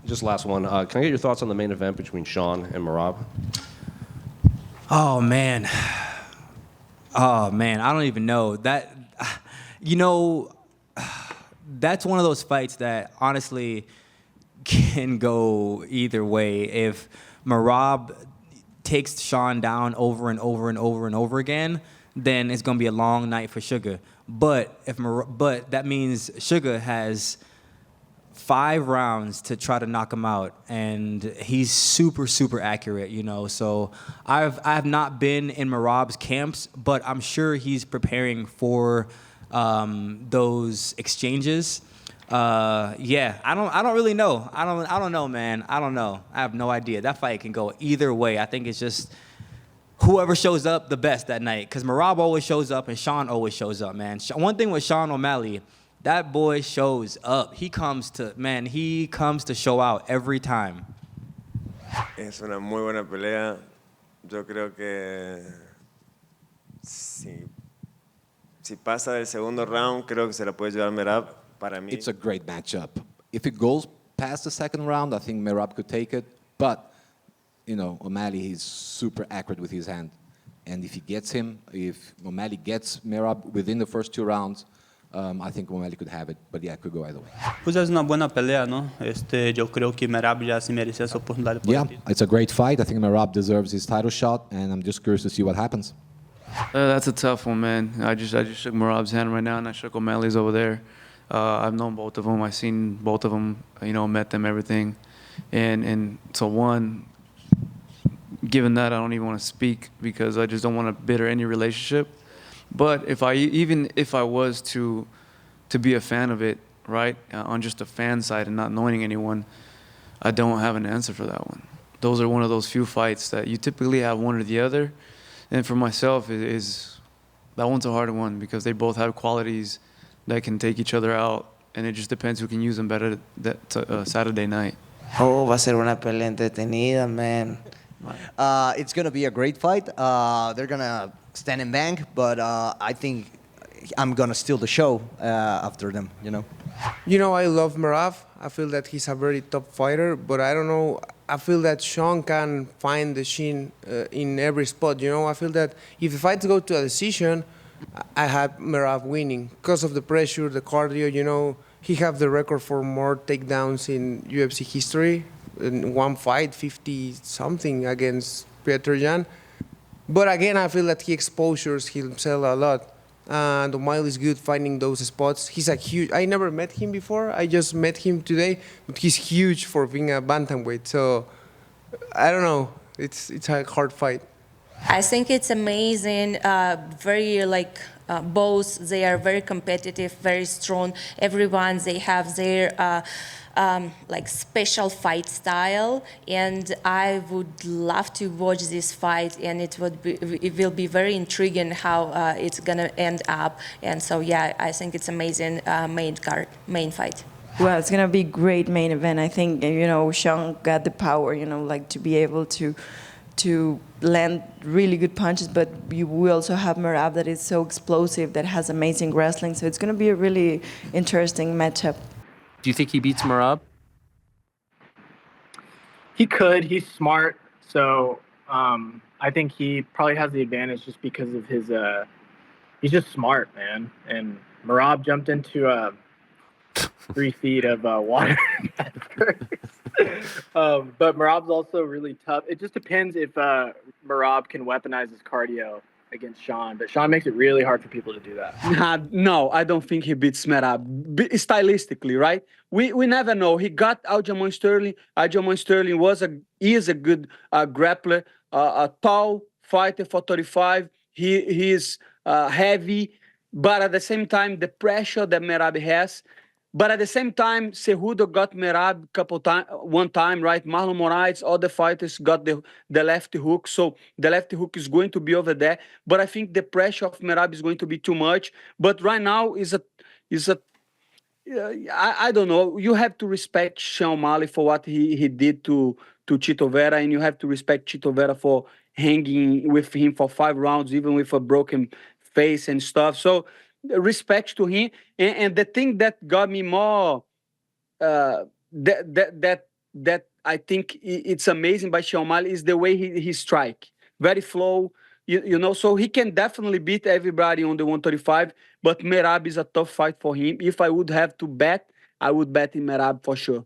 Just last one. Can I get your thoughts on the main event between Sean and Merab? Oh man. Oh man, I don't even know. You know, that's one of those fights that honestly can go either way. If Merab takes Sean down over and over and over and over again, then it's gonna be a long night for Sugar. But that means Sugar has 5 rounds to try to knock him out, and he's super accurate, you know. So I've not been in Merab's camps, but I'm sure he's preparing for those exchanges. Yeah, I don't really know. I don't know, man. I don't know. I have no idea. That fight can go either way. I think it's just whoever shows up the best that night, because Merab always shows up and Sean always shows up, man. One thing with Sean O'Malley, that boy shows up. He comes to show out every time. Es una muy buena pelea. Yo creo que si pasa del segundo round, creo que se la puede llevar Merab. Para mí. It's a great matchup. If it goes past the second round, I think Merab could take it. But, you know, O'Malley, he's super accurate with his hand. And if O'Malley gets Merab within the first 2 rounds, I think O'Malley could have it, but yeah, it could go either way. Pues es una buena pelea, ¿no? Yo creo que Merab ya se merece esa oportunidad. Yeah, it's a great fight. I think Merab deserves his title shot, and I'm just curious to see what happens. That's a tough one, man. I just shook Merab's hand right now, and I shook O'Malley's over there. I've known both of them. I've seen both of them, you know, met them, everything. And so one, given that, I don't even want to speak because I just don't want to bitter any relationship. But if I was to be a fan of it, right, on just a fan side and not knowing anyone, I don't have an answer for that one. Those are one of those few fights that you typically have one or the other. And for myself, that one's a hard one because they both have qualities that can take each other out, and it just depends who can use them better that Saturday night. Oh, va a ser una pelea entretenida, man. It's going to be a great fight. They're going to stand and bang, but I think I'm going to steal the show after them, you know? You know, I love Merab. I feel that he's a very top fighter, but I don't know. I feel that Sean can find the shin in every spot, you know? I feel that if the fights go to a decision, I have Merab winning because of the pressure, the cardio, you know. He have the record for more takedowns in UFC history. In one fight, 50-something against Petr Yan. But again, I feel that he exposes himself a lot. And O'Malley is good finding those spots. He's a huge... I never met him before. I just met him today. But he's huge for being a bantamweight. So, I don't know. It's a hard fight. I think it's amazing, both they are very competitive, very strong. Everyone, they have their special fight style, and I would love to watch this fight, and it will be very intriguing how it's gonna end up. And so yeah, I think it's amazing main fight. Well, it's gonna be a great main event. I think, you know, Sean got the power, you know, like to be able to land really good punches, but we also have Merab that is so explosive, that has amazing wrestling, so it's going to be a really interesting matchup. Do you think he beats Merab? He could. He's smart, so I think he probably has the advantage just because of his he's just smart, man. And Merab jumped into 3 feet of water at first. But Merab's also really tough. It just depends if Merab can weaponize his cardio against Sean. But Sean makes it really hard for people to do that. No, I don't think he beats Merab. Stylistically, right? We never know. He got Aljamain Sterling. Aljamain Sterling is a good grappler, a tall fighter for 35. He is heavy, but at the same time, the pressure that Merab has. But at the same time, Cejudo got Merab one time, right? Marlon Moraes, other fighters got the left hook. So the left hook is going to be over there. But I think the pressure of Merab is going to be too much. But right now I don't know. You have to respect Sean O'Malley for what he did to Chito Vera, and you have to respect Chito Vera for hanging with him for 5 rounds, even with a broken face and stuff. So respect to him. And the thing that got me more that that I think it's amazing by Sean O'Malley is the way he strike. Very flow, you know, so he can definitely beat everybody on the 135, but Merab is a tough fight for him. If I would have to bet, I would bet in Merab for sure.